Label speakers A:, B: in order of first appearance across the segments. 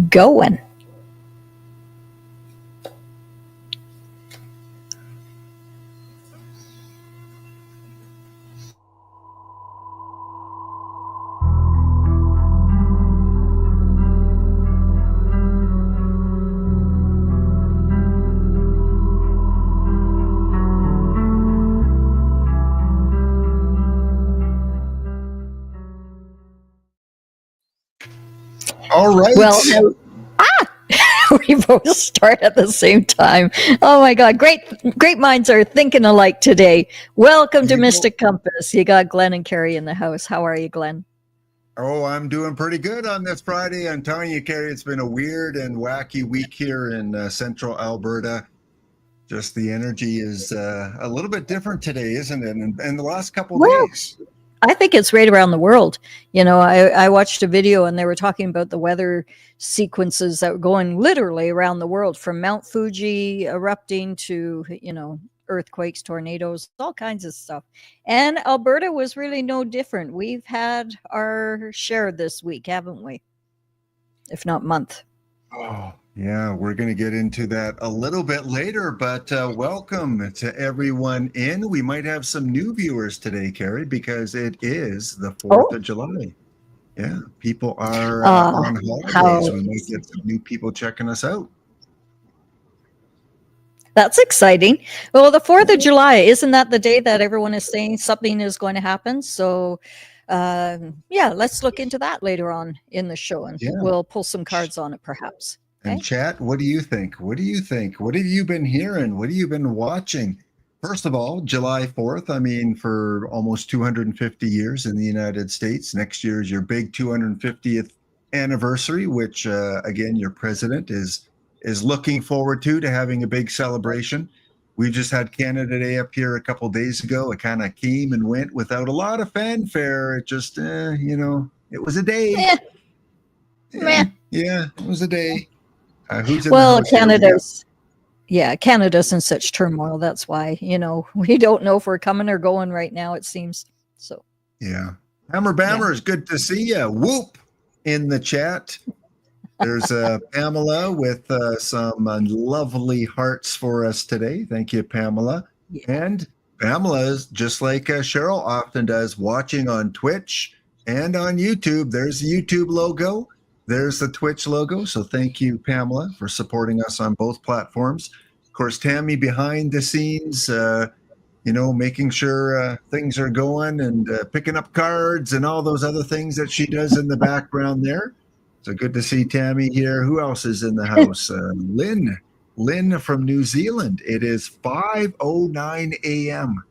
A: going.
B: All right.
A: Well, we both start at the same time. Oh my God. Great minds are thinking alike today. Welcome to Mystic Compass. You got Glenn and Carrie in the house. How are you, Glenn?
B: Oh, I'm doing pretty good on this Friday. I'm telling you, Carrie, it's been a weird and wacky week here in central Alberta. Just the energy is a little bit different today, isn't it? And the last couple of days.
A: I think it's right around the world. You know, I watched a video and they were talking about the weather sequences that were going literally around the world, from Mount Fuji erupting to, earthquakes, tornadoes, all kinds of stuff. And Alberta was really no different. We've had our share this week, haven't we? If not month.
B: Oh, yeah, we're going to get into that a little bit later, but welcome to everyone in. We might have some new viewers today, Carrie, because it is the 4th of July. Yeah, people are on holidays. We might get some new people checking us out.
A: That's exciting. Well, the 4th of July, isn't that the day that everyone is saying something is going to happen? So, let's look into that later on in the show, and we'll pull some cards on it perhaps.
B: And chat, what do you think? What do you think? What have you been hearing? What have you been watching? First of all, July 4th, I mean, for almost 250 years in the United States. Next year is your big 250th anniversary, which, again, your president is looking forward to having a big celebration. We just had Canada Day up here a couple of days ago. It kind of came and went without a lot of fanfare. It just, it was a day. Yeah, it was a day. Who's in the house
A: Canada's in such turmoil. That's why, we don't know if we're coming or going right now, it seems. So
B: yeah. Hammer Bammer, is good to see you. Whoop in the chat. There's Pamela with some lovely hearts for us today. Thank you, Pamela. Yeah. And Pamela is just like Cheryl often does, watching on Twitch and on YouTube. There's the YouTube logo. There's the Twitch logo. So thank you, Pamela, for supporting us on both platforms. Of course, Tammy behind the scenes, making sure things are going and picking up cards and all those other things that she does in the background there. So good to see Tammy here. Who else is in the house? Lynn from New Zealand. It is 5:09 a.m.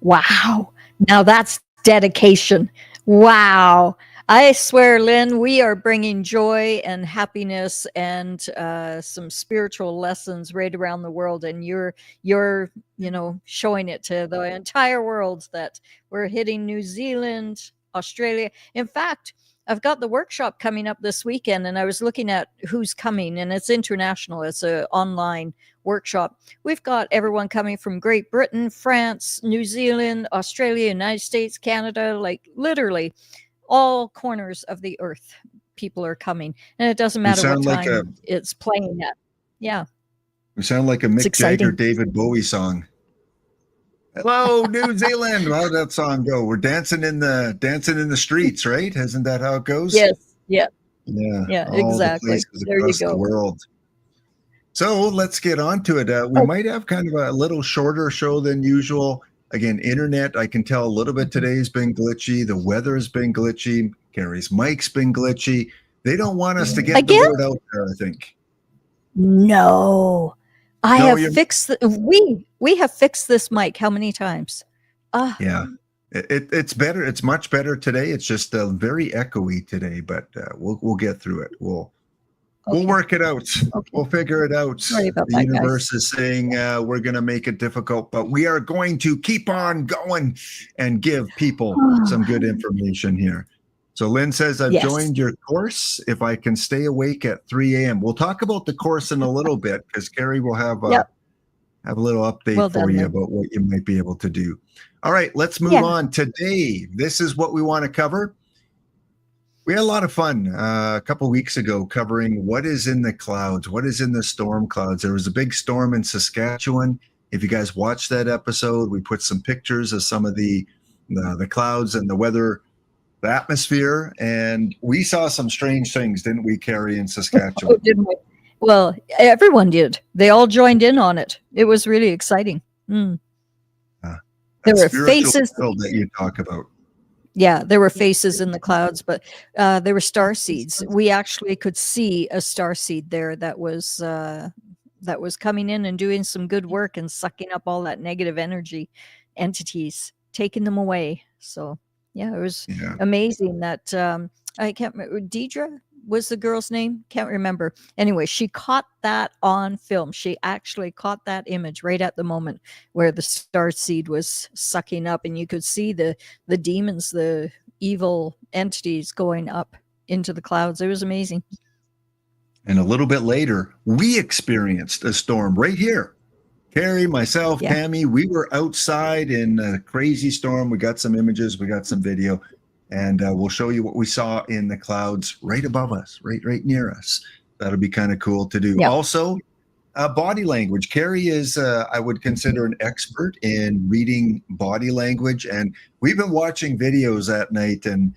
A: Wow. Now that's dedication. Wow. I swear, Lynn, we are bringing joy and happiness and some spiritual lessons right around the world. And you're showing it to the entire world that we're hitting New Zealand, Australia. In fact, I've got the workshop coming up this weekend, and I was looking at who's coming, and it's international. It's an online workshop. We've got everyone coming from Great Britain, France, New Zealand, Australia, United States, Canada, like literally all corners of the earth. People are coming, and it doesn't matter what time it's playing at. Yeah.
B: We sound like a Mick Jagger, David Bowie song. Hello, New Zealand. How did that song go? We're dancing in the streets, right? Isn't that how it goes?
A: Yes. Yeah.
B: Yeah.
A: Exactly. There you go.
B: The world. So let's get on to it. We might have kind of a little shorter show than usual. Again, internet, I can tell a little bit today's been glitchy. The weather has been glitchy. Carrie's mic's been glitchy. They don't want us to get the word out there, I think.
A: No. I have fixed we have fixed this mic how many times?
B: Yeah. It's better. It's much better today. It's just very echoey today, but we'll get through it. We'll work it out. Okay. We'll figure it out.
A: Sorry about
B: the universe is saying we're going to make it difficult, but we are going to keep on going and give people some good information here. So Lynn says, I've joined your course if I can stay awake at 3 a.m. We'll talk about the course in a little bit because Carrie will have a little update for you about what you might be able to do. All right, let's move on. Today, this is what we want to cover. We had a lot of fun a couple of weeks ago covering what is in the clouds, what is in the storm clouds. There was a big storm in Saskatchewan. If you guys watched that episode, we put some pictures of some of the clouds and the weather, the atmosphere, and we saw some strange things, didn't we, Carrie, in
A: Oh,
B: Saskatchewan?
A: didn't we? Well, everyone did. They all joined in on it. It was really exciting. Mm. There
B: That
A: were
B: spiritual
A: faces.
B: battle that you talk about.
A: Yeah, there were faces in the clouds, but there were star seeds. We actually could see a star seed there that was coming in and doing some good work and sucking up all that negative energy entities, taking them away. So yeah, it was
B: Yeah.
A: amazing that I can't remember. Deidre was the girl's name. Can't remember. Anyway, she caught that on film. She actually caught that image right at the moment where the star seed was sucking up, and you could see the demons, the evil entities going up into the clouds. It was amazing.
B: And a little bit later, we experienced a storm right here. Carrie, myself,
A: Yeah.
B: Tammy, we were outside in a crazy storm. We got some images, we got some video, and we'll show you what we saw in the clouds right above us, right near us. That'll be kind of cool to do.
A: Yeah.
B: Also, body language. Carrie is, I would consider, an expert in reading body language, and we've been watching videos at night, and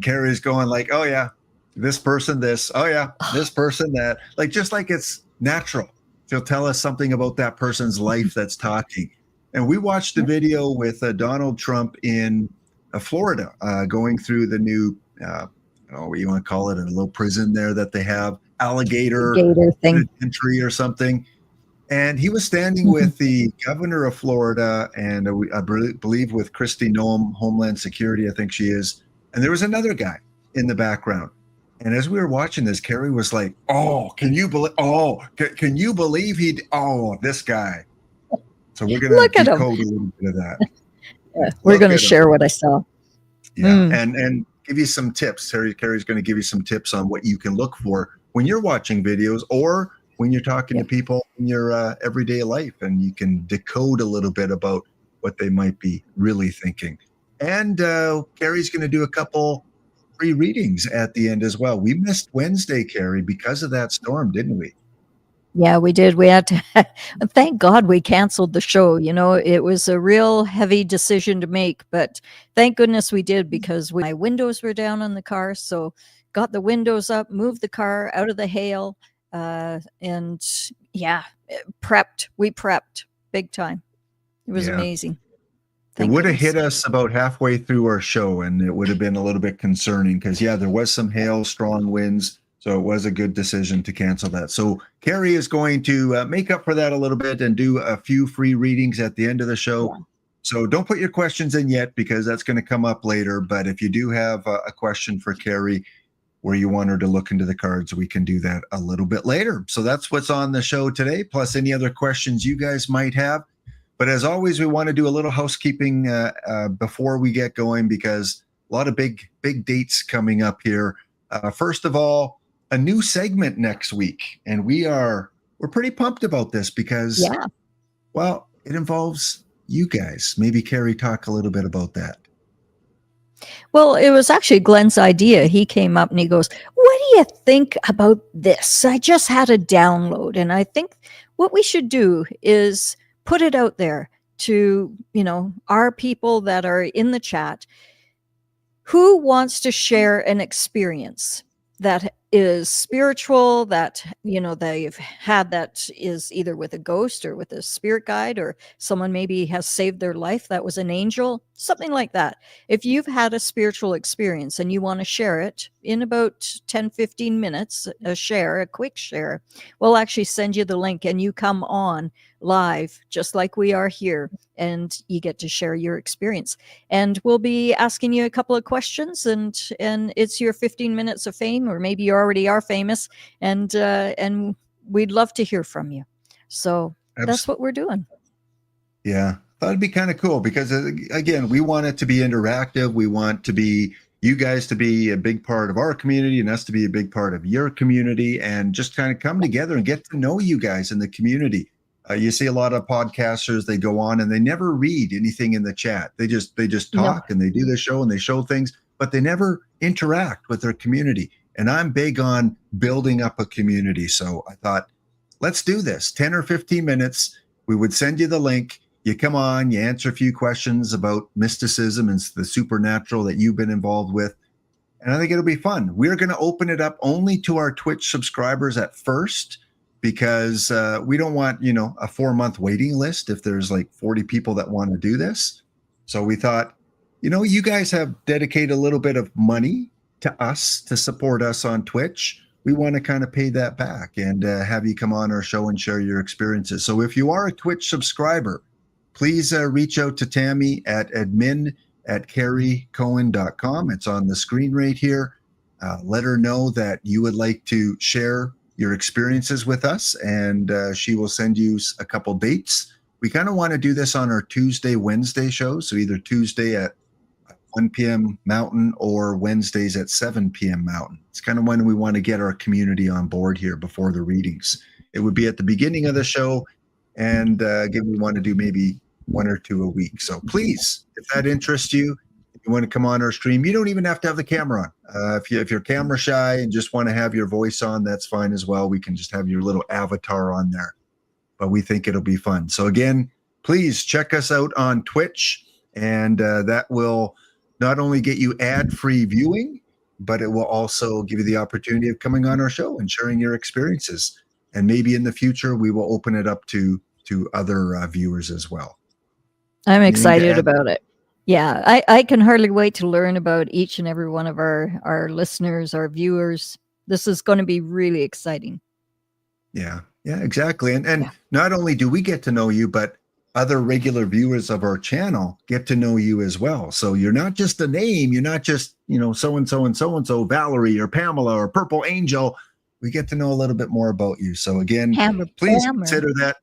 B: Carrie's going like, "Oh yeah, this person this, oh yeah, this person that," like just like it's natural. She'll tell us something about that person's life that's talking. And we watched a video with Donald Trump in Florida, going through the new, what you want to call it, a little prison there that they have, alligator
A: Gator thing.
B: entry or something. And he was standing with the governor of Florida and I believe with Kristi Noem, Homeland Security, I think she is. And there was another guy in the background. And as we were watching this, Carrie was like, "Oh, can you believe? Oh, can you believe he? Oh, this guy." So we're gonna decode a little bit of that.
A: Yeah, we're going to share what I saw.
B: Yeah, and give you some tips. Carrie's going to give you some tips on what you can look for when you're watching videos or when you're talking to people in your everyday life, and you can decode a little bit about what they might be really thinking. And Carrie's going to do a couple free readings at the end as well. We missed Wednesday, Carrie, because of that storm, didn't we?
A: Yeah, we did. We had to, thank God we canceled the show. You know, it was a real heavy decision to make, but thank goodness we did because my windows were down on the car. So got the windows up, moved the car out of the hail, and yeah, prepped. We prepped big time. It was amazing.
B: It would have hit us about halfway through our show, and it would have been a little bit concerning because, there was some hail, strong winds. So it was a good decision to cancel that. So Carrie is going to make up for that a little bit and do a few free readings at the end of the show. Yeah. So don't put your questions in yet because that's going to come up later. But if you do have a question for Carrie where you want her to look into the cards, we can do that a little bit later. So that's what's on the show today, plus any other questions you guys might have. But as always, we want to do a little housekeeping before we get going because a lot of big dates coming up here. First of all, a new segment next week, and we're pretty pumped about this because, well, it involves you guys. Maybe Carrie, talk a little bit about that.
A: Well, it was actually Glenn's idea. He came up and he goes, "What do you think about this? I just had a download, and I think what we should do is put it out there to, our people that are in the chat. Who wants to share an experience that is spiritual, that, they've had, that is either with a ghost or with a spirit guide, or someone maybe has saved their life that was an angel, something like that. If you've had a spiritual experience and you want to share it in about 10-15 minutes, a quick share, we'll actually send you the link and you come on live just like we are here, and you get to share your experience, and we'll be asking you a couple of questions, and it's your 15 minutes of fame, or maybe you already are famous, and we'd love to hear from you. So that's what we're doing.
B: Yeah, that'd be kind of cool because again, we want it to be interactive. We want you guys to be a big part of our community and us to be a big part of your community, and just kind of come together and get to know you guys in the community. You see a lot of podcasters, they go on and they never read anything in the chat. They just talk and they do the show and they show things. but they never interact with their community. And I'm big on building up a community. So I thought, let's do this. 10 or 15 minutes. We would send you the link. You come on, you answer a few questions about mysticism and the supernatural that you've been involved with. And I think it'll be fun. We're going to open it up only to our Twitch subscribers at first, because we don't want, a 4-month waiting list if there's like 40 people that want to do this. So we thought, you guys have dedicated a little bit of money to us to support us on Twitch. We want to kind of pay that back and have you come on our show and share your experiences. So if you are a Twitch subscriber, please reach out to Tammy at admin@carriecohen.com. It's on the screen right here. Let her know that you would like to share your experiences with us, and she will send you a couple dates. We kind of want to do this on our Tuesday, Wednesday shows. So either Tuesday at 1 p.m. Mountain or Wednesdays at 7 p.m. Mountain. It's kind of when we want to get our community on board here before the readings. It would be at the beginning of the show, and we want to do maybe 1 or 2 a week. So please, if that interests you, if you want to come on our stream, you don't even have to have the camera on. If you're camera shy and just want to have your voice on, that's fine as well. We can just have your little avatar on there. But we think it'll be fun. So again, please check us out on Twitch, and that will not only get you ad-free viewing, but it will also give you the opportunity of coming on our show and sharing your experiences. And maybe in the future, we will open it up to other viewers as well.
A: I'm excited about it. Yeah, I can hardly wait to learn about each and every one of our listeners, our viewers. This is going to be really exciting.
B: Yeah, exactly. And not only do we get to know you, but other regular viewers of our channel get to know you as well. So you're not just a name. You're not just, so-and-so and so-and-so, Valerie or Pamela or Purple Angel. We get to know a little bit more about you. So again, please consider that.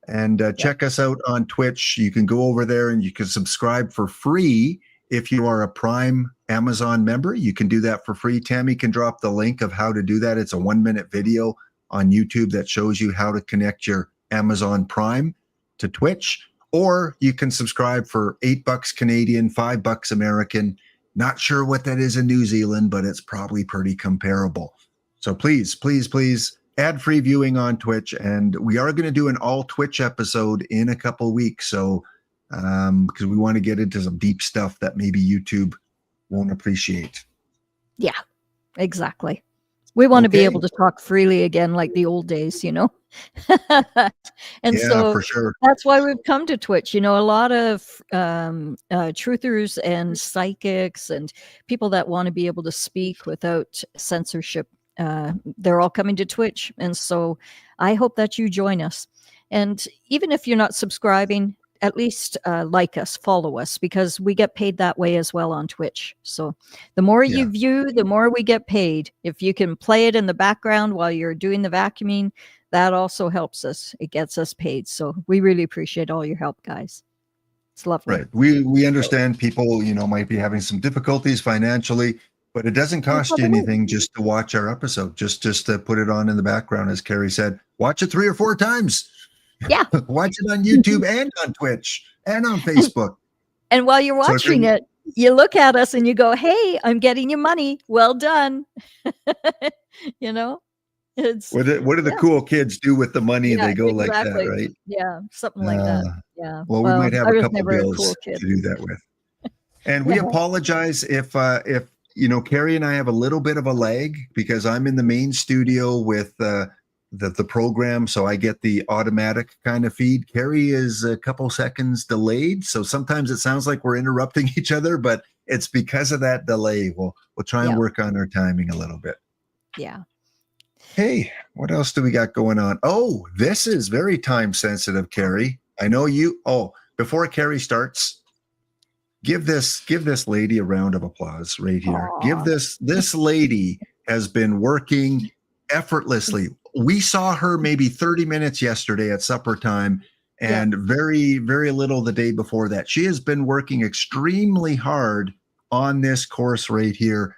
B: And check us out on Twitch. You can go over there and you can subscribe for free. If you are a Prime Amazon member, you can do that for free. Tammy can drop the link of how to do that. It's a 1-minute video on YouTube that shows you how to connect your Amazon Prime to Twitch. Or you can subscribe for $8 Canadian, $5 American. Not sure what that is in New Zealand, but it's probably pretty comparable. So please, please, please, ad-free viewing on Twitch, and we are going to do an all Twitch episode in a couple of weeks. So, because we want to get into some deep stuff that maybe YouTube won't appreciate.
A: Yeah, exactly. We want to be able to talk freely again, like the old days, And so
B: for sure.
A: That's why we've come to Twitch. A lot of truthers and psychics and people that want to be able to speak without censorship. They're all coming to Twitch. And so I hope that you join us. And even if you're not subscribing, at least like us, follow us, because we get paid that way as well on Twitch. So the more you view, the more we get paid. If you can play it in the background while you're doing the vacuuming, that also helps us. It gets us paid. So we really appreciate all your help, guys. It's lovely.
B: Right. We understand people, might be having some difficulties financially, but it doesn't cost you anything just to watch our episode, just to put it on in the background. As Carrie said, watch it 3 or 4 times.
A: Yeah.
B: Watch it on YouTube and on Twitch and on Facebook.
A: And while you're watching it, you look at us and you go, hey, I'm getting you money. Well done. It's
B: what do the cool kids do with the money? They go like that, right?
A: Yeah, something like that. Yeah.
B: Well, we might have a couple bills to do that with. And we apologize if Carrie and I have a little bit of a lag because I'm in the main studio with the program, so I get the automatic kind of feed. Carrie is a couple seconds delayed, so sometimes it sounds like we're interrupting each other, but it's because of that delay. We'll try and work on our timing a little bit.
A: Yeah.
B: Hey, what else do we got going on? Oh, this is very time sensitive, Carrie. I know you. Oh, before Carrie starts, give this lady a round of applause right here. Aww. This lady has been working effortlessly. We saw her maybe 30 minutes yesterday at supper time and very, very little the day before that. She has been working extremely hard on this course right here.